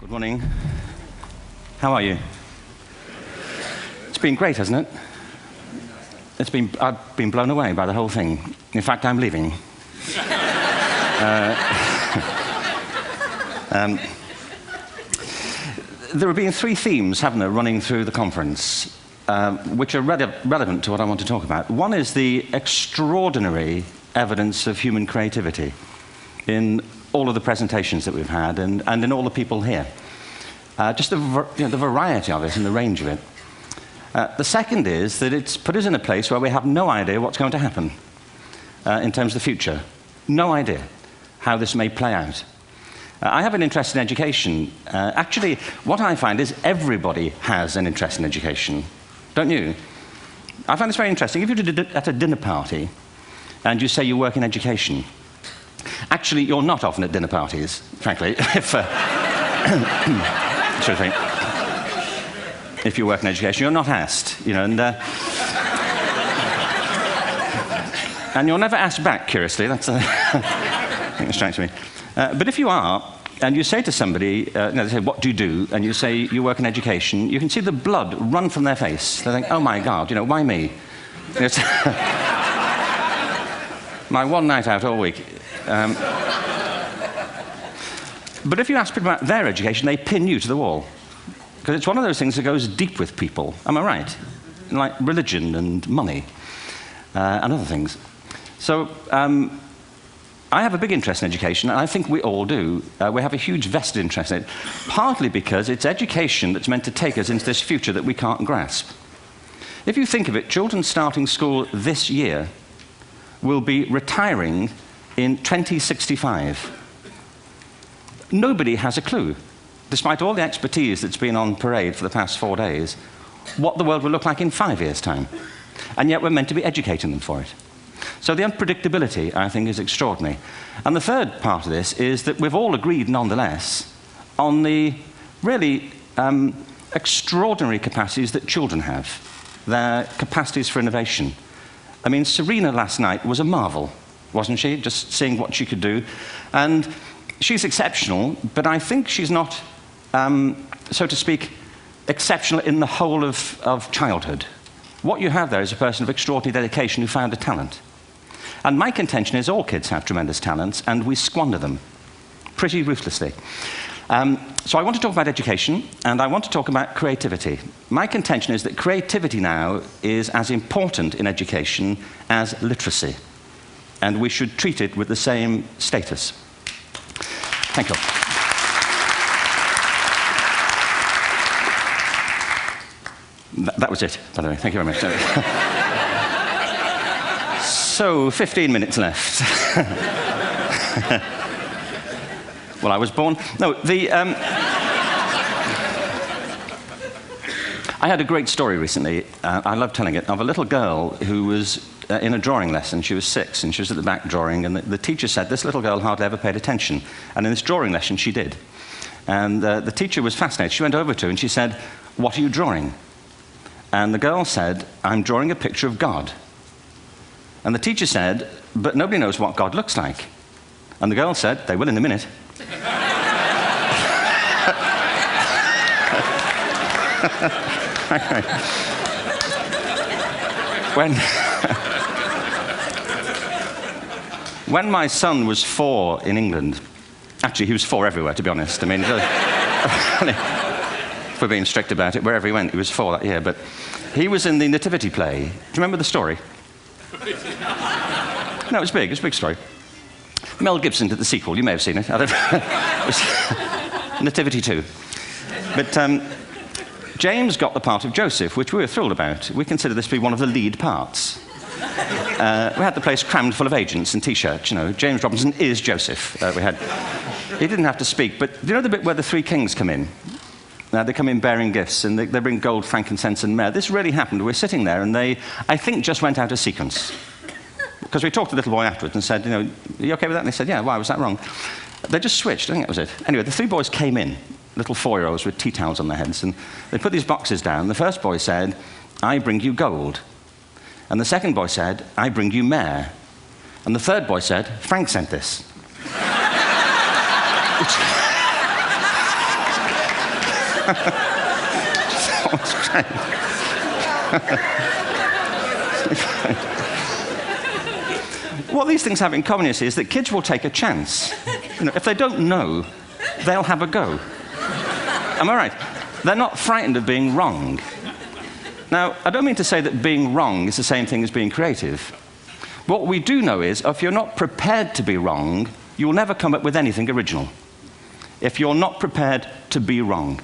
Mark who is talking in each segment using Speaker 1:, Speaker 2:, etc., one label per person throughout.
Speaker 1: Good morning. How are you? It's been great, hasn't it? I've been blown away by the whole thing. In fact, I'm leaving. There have been three themes, haven't there, running through the conference, which are relevant to what I want to talk about. One is the extraordinary evidence of human creativity in all of the presentations that we've had and in all the people here. Just the variety of it and the range of it. The second is that it's put us in a place where we have no idea what's going to happen in terms of the future. No idea how this may play out. I have an interest in education. Actually, what I find is everybody has an interest in education. Don't you? I find this very interesting. If you're at a dinner party and you say you work in education, actually, you're not often at dinner parties, frankly, if you work in education. You're not asked, and you're never asked back, curiously. That's I think it strikes me. But if you are, and you say to somebody, they say, what do you do? And you say, you work in education, you can see the blood run from their face. They think, oh my God, why me? It's my one night out all week. But if you ask people about their education, they pin you to the wall. Because it's one of those things that goes deep with people. Am I right? Like religion and money and other things. So I have a big interest in education, and I think we all do. We have a huge vested interest in it, partly because it's education that's meant to take us into this future that we can't grasp. If you think of it, children starting school this year will be retiring in 2065. Nobody has a clue, despite all the expertise that's been on parade for the past 4 days, what the world will look like in 5 years' time. And yet we're meant to be educating them for it. So the unpredictability, I think, is extraordinary. And the third part of this is that we've all agreed, nonetheless, on the really extraordinary capacities that children have, their capacities for innovation. I mean, Serena last night was a marvel, wasn't she? Just seeing what she could do. And she's exceptional, but I think she's not, so to speak, exceptional in the whole of childhood. What you have there is a person of extraordinary dedication who found a talent. And my contention is all kids have tremendous talents, and we squander them pretty ruthlessly. So I want to talk about education, and I want to talk about creativity. My contention is that creativity now is as important in education as literacy, and we should treat it with the same status. Thank you. That was it, by the way. Thank you very much. So, 15 minutes left. Well, I was born... No, I had a great story recently, I love telling it, of a little girl who was in a drawing lesson. She was 6, and she was at the back drawing, and the teacher said this little girl hardly ever paid attention. And in this drawing lesson, she did. And the teacher was fascinated. She went over to her and she said, what are you drawing? And the girl said, I'm drawing a picture of God. And the teacher said, but nobody knows what God looks like. And the girl said, they will in a minute. When my son was 4 in England, actually he was 4 everywhere, to be honest. I mean, if we're being strict about it, wherever he went, he was 4 that year. But he was in the Nativity play. Do you remember the story? No, it's big. It's a big story. Mel Gibson did the sequel. You may have seen it. I don't know. It was Nativity 2. But James got the part of Joseph, which we were thrilled about. We consider this to be one of the lead parts. We had the place crammed full of agents and T-shirts. James Robinson is Joseph. He didn't have to speak, but do you know the bit where the 3 kings come in? They come in bearing gifts, and they bring gold, frankincense, and myrrh. This really happened. We're sitting there, and they, I think, just went out of sequence. Because we talked to the little boy afterwards and said, are you okay with that? And they said, yeah, why was that wrong? They just switched. I think that was it. Anyway, the 3 boys came in, little 4-year-olds with tea towels on their heads, and they put these boxes down. The first boy said, I bring you gold. And the second boy said, I bring you myrrh. And the third boy said, Frank sent this. It's great. What these things have in common, you see, is that kids will take a chance. You know, if they don't know, they'll have a go. Am I right? They're not frightened of being wrong. Now, I don't mean to say that being wrong is the same thing as being creative. What we do know is, if you're not prepared to be wrong, you'll never come up with anything original. If you're not prepared to be wrong.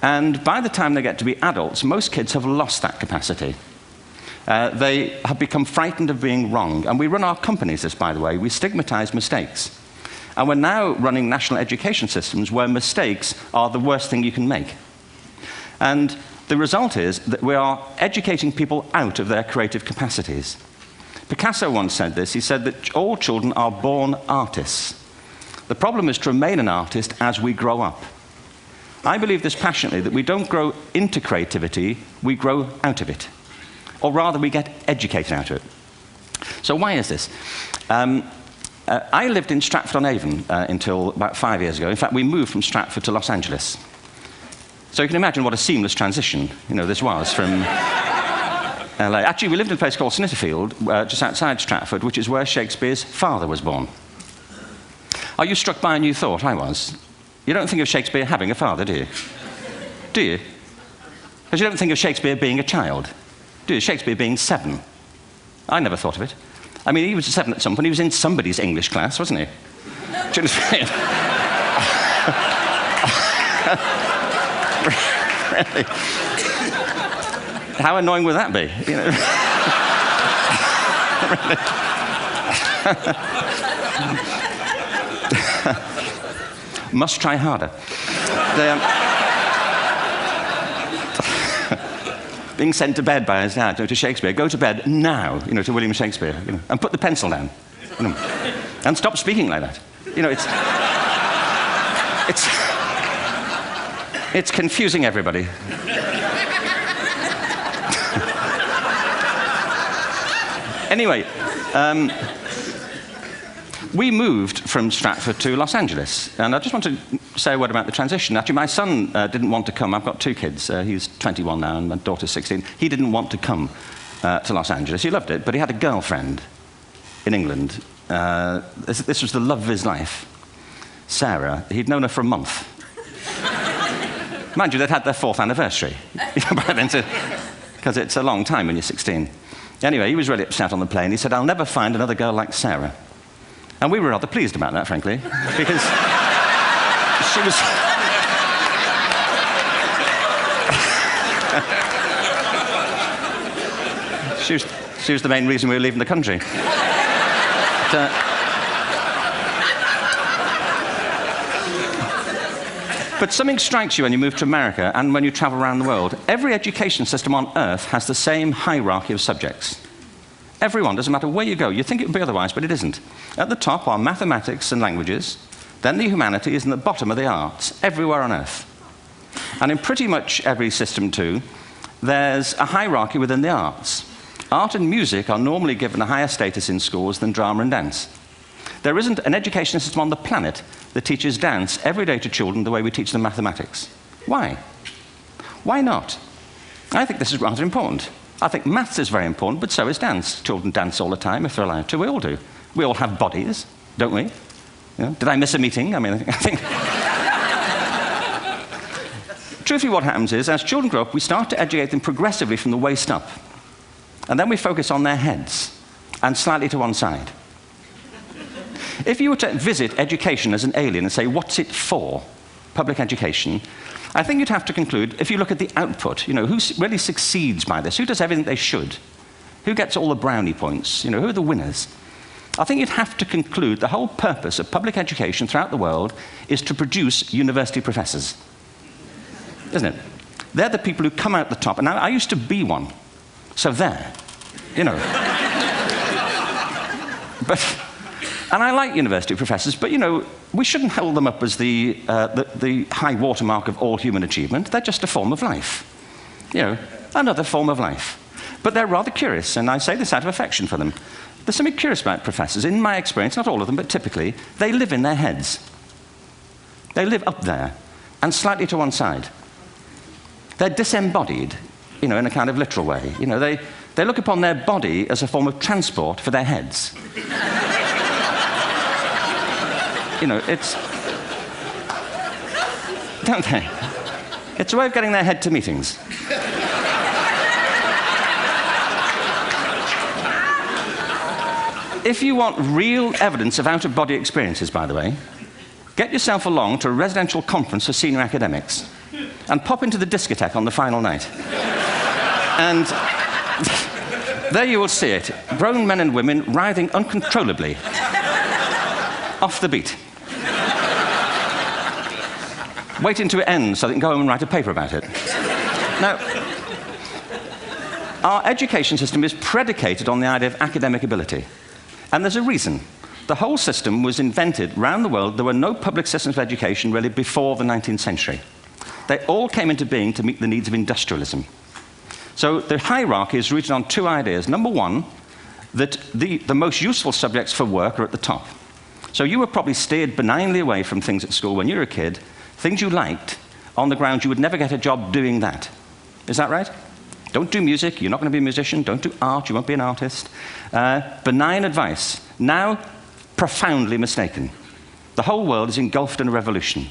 Speaker 1: And by the time they get to be adults, most kids have lost that capacity. They have become frightened of being wrong. And we run our companies this, by the way. We stigmatize mistakes. And we're now running national education systems where mistakes are the worst thing you can make. And the result is that we are educating people out of their creative capacities. Picasso once said this. He said that all children are born artists. The problem is to remain an artist as we grow up. I believe this passionately, that we don't grow into creativity, we grow out of it. Or rather, we get educated out of it. So why is this? I lived in Stratford-on-Avon until about 5 years ago. In fact, we moved from Stratford to Los Angeles. So you can imagine what a seamless transition, this was from LA. Actually, we lived in a place called Snitterfield, just outside Stratford, which is where Shakespeare's father was born. Are you struck by a new thought? I was. You don't think of Shakespeare having a father, do you? Do you? Because you don't think of Shakespeare being a child, do you? Shakespeare being 7. I never thought of it. I mean, he was 7 at some point. He was in somebody's English class, wasn't he? Really? How annoying would that be? Must try harder. Being sent to bed by his dad to Shakespeare. Go to bed now, to William Shakespeare, and put the pencil down, and stop speaking like that. It's confusing everybody. Anyway, we moved from Stratford to Los Angeles, and I just want to say a word about the transition. Actually, my son didn't want to come. I've got 2 kids. He's 21 now, and my daughter's 16. He didn't want to come to Los Angeles. He loved it, but he had a girlfriend in England. This was the love of his life, Sarah. He'd known her for a month. Mind you, they'd had their 4th anniversary by then, because it's a long time when you're 16. Anyway, he was really upset on the plane. He said, "I'll never find another girl like Sarah." And we were rather pleased about that, frankly, because she was the main reason we were leaving the country. But something strikes you when you move to America and when you travel around the world. Every education system on Earth has the same hierarchy of subjects. Everyone, doesn't matter where you go. You'd think it would be otherwise, but it isn't. At the top are mathematics and languages, then the humanities, and at the bottom are the arts, everywhere on Earth. And in pretty much every system, too, there's a hierarchy within the arts. Art and music are normally given a higher status in schools than drama and dance. There isn't an education system on the planet that teaches dance every day to children the way we teach them mathematics. Why? Why not? I think this is rather important. I think maths is very important, but so is dance. Children dance all the time if they're allowed to. We all do. We all have bodies, don't we? Did I miss a meeting? I mean, I think... Truthfully, what happens is, as children grow up, we start to educate them progressively from the waist up. And then we focus on their heads, and slightly to one side. If you were to visit education as an alien and say, what's it for, public education, I think you'd have to conclude, if you look at the output, who really succeeds by this? Who does everything they should? Who gets all the brownie points? Who are the winners? I think you'd have to conclude the whole purpose of public education throughout the world is to produce university professors. Isn't it? They're the people who come out the top. And now, I used to be one. So there, And I like university professors, but, we shouldn't hold them up as the high watermark of all human achievement. They're just a form of life. Another form of life. But they're rather curious, and I say this out of affection for them. There's something curious about professors. In my experience, not all of them, but typically, they live in their heads. They live up there, and slightly to one side. They're disembodied, in a kind of literal way. They look upon their body as a form of transport for their heads. It's... Don't they? It's a way of getting their head to meetings. If you want real evidence of out-of-body experiences, by the way, get yourself along to a residential conference for senior academics and pop into the discotheque on the final night. And there you will see it, grown men and women writhing uncontrollably off the beat. Waiting to it ends so they can go home and write a paper about it. Now, our education system is predicated on the idea of academic ability. And there's a reason. The whole system was invented around the world. There were no public systems of education really before the 19th century. They all came into being to meet the needs of industrialism. So the hierarchy is rooted on two ideas. Number one, that the most useful subjects for work are at the top. So you were probably steered benignly away from things at school when you were a kid, things you liked, on the grounds you would never get a job doing that. Is that right? Don't do music, you're not going to be a musician. Don't do art, you won't be an artist. Benign advice. Now, profoundly mistaken. The whole world is engulfed in a revolution.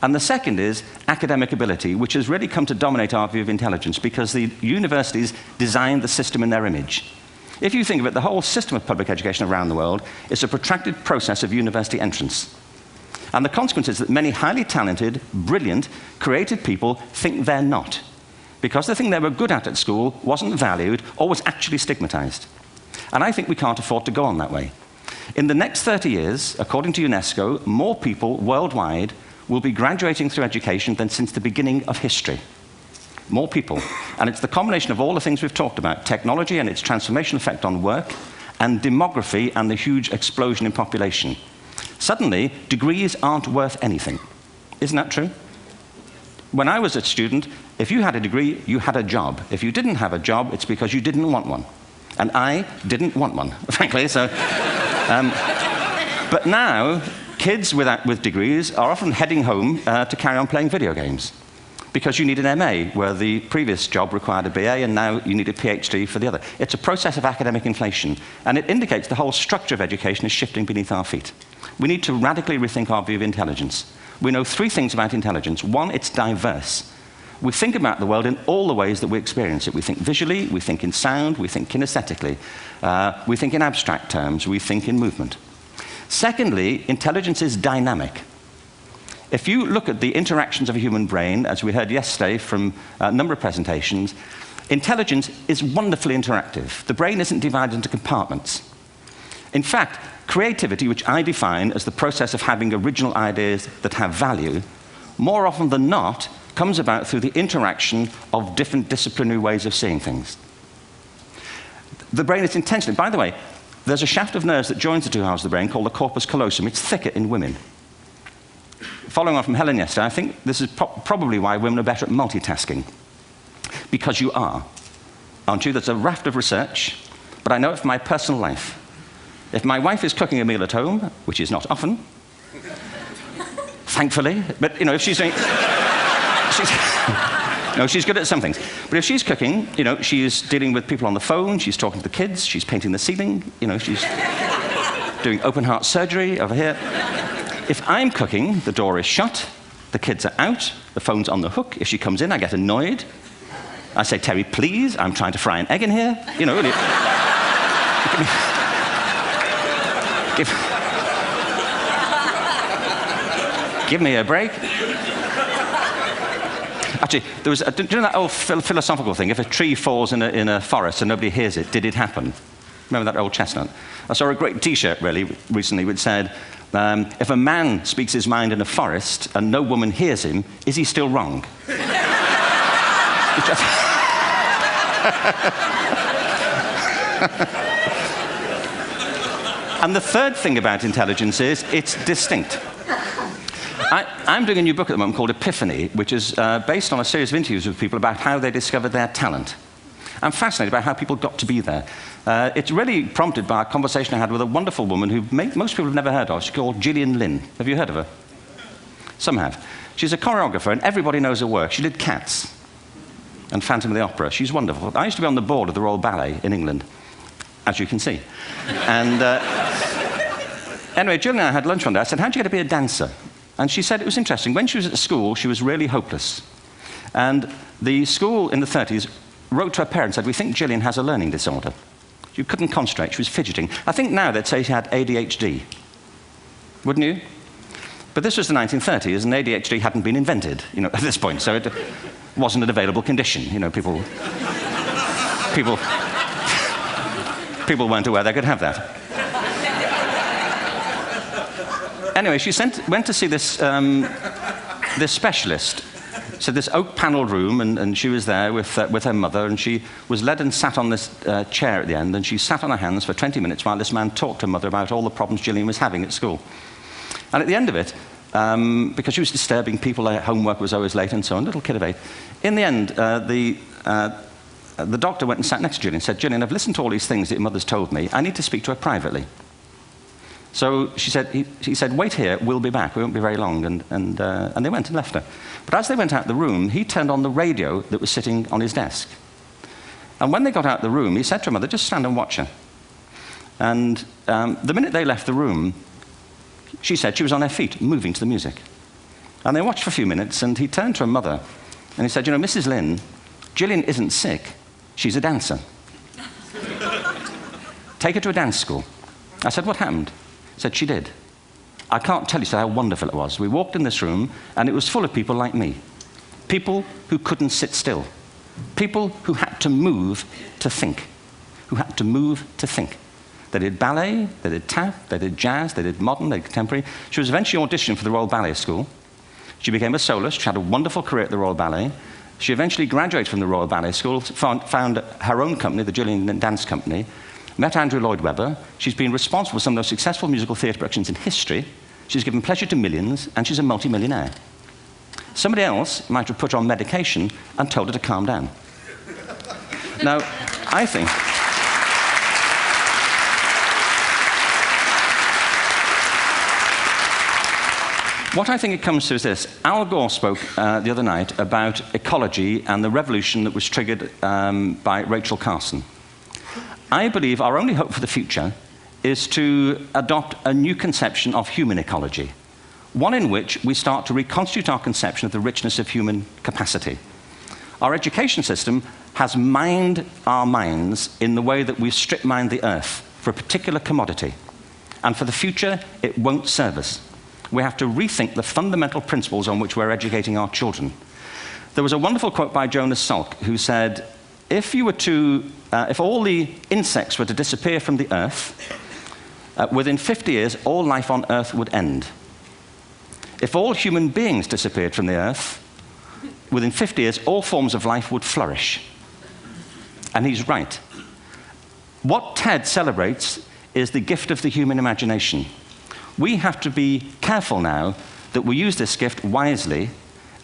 Speaker 1: And the second is academic ability, which has really come to dominate our view of intelligence because the universities designed the system in their image. If you think of it, the whole system of public education around the world is a protracted process of university entrance. And the consequence is that many highly talented, brilliant, creative people think they're not, because the thing they were good at school wasn't valued or was actually stigmatized. And I think we can't afford to go on that way. In the next 30 years, according to UNESCO, more people worldwide will be graduating through education than since the beginning of history. More people. And it's the combination of all the things we've talked about, technology and its transformational effect on work, and demography and the huge explosion in population. Suddenly, degrees aren't worth anything. Isn't that true? When I was a student, if you had a degree, you had a job. If you didn't have a job, it's because you didn't want one. And I didn't want one, frankly. So, but now, kids with degrees are often heading home to carry on playing video games. Because you need an MA, where the previous job required a BA, and now you need a PhD for the other. It's a process of academic inflation, and it indicates the whole structure of education is shifting beneath our feet. We need to radically rethink our view of intelligence. We know three things about intelligence. One, it's diverse. We think about the world in all the ways that we experience it. We think visually, we think in sound, we think kinesthetically, we think in abstract terms, we think in movement. Secondly, intelligence is dynamic. If you look at the interactions of a human brain, as we heard yesterday from a number of presentations, intelligence is wonderfully interactive. The brain isn't divided into compartments. In fact, creativity, which I define as the process of having original ideas that have value, more often than not, comes about through the interaction of different disciplinary ways of seeing things. The brain is intentionally, by the way, there's a shaft of nerves that joins the two halves of the brain called the corpus callosum. It's thicker in women. Following on from Helen yesterday, I think this is probably why women are better at multitasking. Because you are, aren't you? There's a raft of research, but I know it from my personal life. If my wife is cooking a meal at home, which is not often, thankfully, but if she's doing... she's good at some things. But if she's cooking, she's dealing with people on the phone, she's talking to the kids, she's painting the ceiling, she's doing open heart surgery over here. If I'm cooking, the door is shut, the kids are out, the phone's on the hook. If she comes in, I get annoyed. I say, Terry, please, I'm trying to fry an egg in here. Give me a break. Actually, do you know that old philosophical thing? If a tree falls in a forest and nobody hears it, did it happen? Remember that old chestnut? I saw a great T-shirt recently which said, if a man speaks his mind in a forest and no woman hears him, is he still wrong? And the third thing about intelligence is it's distinct. I'm doing a new book at the moment called Epiphany, which is based on a series of interviews with people about how they discovered their talent. I'm fascinated by how people got to be there. It's really prompted by a conversation I had with a wonderful woman who most people have never heard of. She's called Gillian Lynn. Have you heard of her? Some have. She's a choreographer, and everybody knows her work. She did Cats. and Phantom of the Opera. She's wonderful. I used to be on the board of the Royal Ballet in England, as you can see. And anyway, Jill and I had lunch one day. I said, how'd you get to be a dancer? And she said it was interesting. When she was at school, she was really hopeless. And the school in the 30s wrote to her parents and said, we think Gillian has a learning disorder. She couldn't concentrate, she was fidgeting. I think now they'd say she had ADHD. Wouldn't you? But this was the 1930s, and ADHD hadn't been invented, at this point, so it wasn't an available condition. People weren't aware they could have that. Anyway, she went to see this specialist. So this oak-panelled room, and she was there with her mother, and she was led and sat on this chair at the end, and she sat on her hands for 20 minutes while this man talked to her mother about all the problems Gillian was having at school. And at the end of it, because she was disturbing people, her homework was always late and so on, little kid of 8, in the end, the doctor went and sat next to Gillian and said, Gillian, I've listened to all these things that your mother's told me. I need to speak to her privately. So he said, wait here, we'll be back. We won't be very long. And they went and left her. But as they went out the room, he turned on the radio that was sitting on his desk. And when they got out the room, he said to her mother, just stand and watch her. And the minute they left the room, she said she was on her feet, moving to the music. And they watched for a few minutes, and he turned to her mother, and he said, Mrs. Lynn, Gillian isn't sick, she's a dancer. Take her to a dance school. I said, what happened? He said, she did. I can't tell you how wonderful it was. We walked in this room, and it was full of people like me. People who couldn't sit still. People who had to move to think. Who had to move to think. They did ballet, they did tap, they did jazz, they did modern, they did contemporary. She was eventually auditioned for the Royal Ballet School. She became a soloist. She had a wonderful career at the Royal Ballet. She eventually graduated from the Royal Ballet School, found her own company, the Gillian Dance Company, met Andrew Lloyd Webber. She's been responsible for some of the most successful musical theatre productions in history. She's given pleasure to millions, and she's a multi-millionaire. Somebody else might have put her on medication and told her to calm down. Now, I think... What I think it comes to is this. Al Gore spoke the other night about ecology and the revolution that was triggered by Rachel Carson. I believe our only hope for the future is to adopt a new conception of human ecology, one in which we start to reconstitute our conception of the richness of human capacity. Our education system has mined our minds in the way that we've strip-mined the earth for a particular commodity, and for the future, it won't serve us. We have to rethink the fundamental principles on which we're educating our children. There was a wonderful quote by Jonas Salk, who said, if all the insects were to disappear from the earth, within 50 years, all life on earth would end. If all human beings disappeared from the earth, within 50 years, all forms of life would flourish. And he's right. What TED celebrates is the gift of the human imagination. We have to be careful now that we use this gift wisely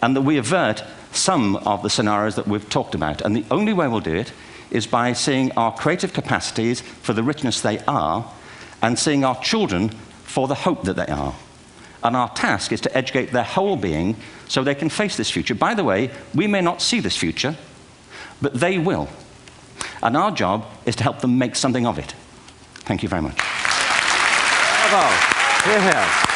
Speaker 1: and that we avert some of the scenarios that we've talked about. And the only way we'll do it is by seeing our creative capacities for the richness they are and seeing our children for the hope that they are. And our task is to educate their whole being so they can face this future. By the way, we may not see this future, but they will. And our job is to help them make something of it. Thank you very much.
Speaker 2: Bravo. Here.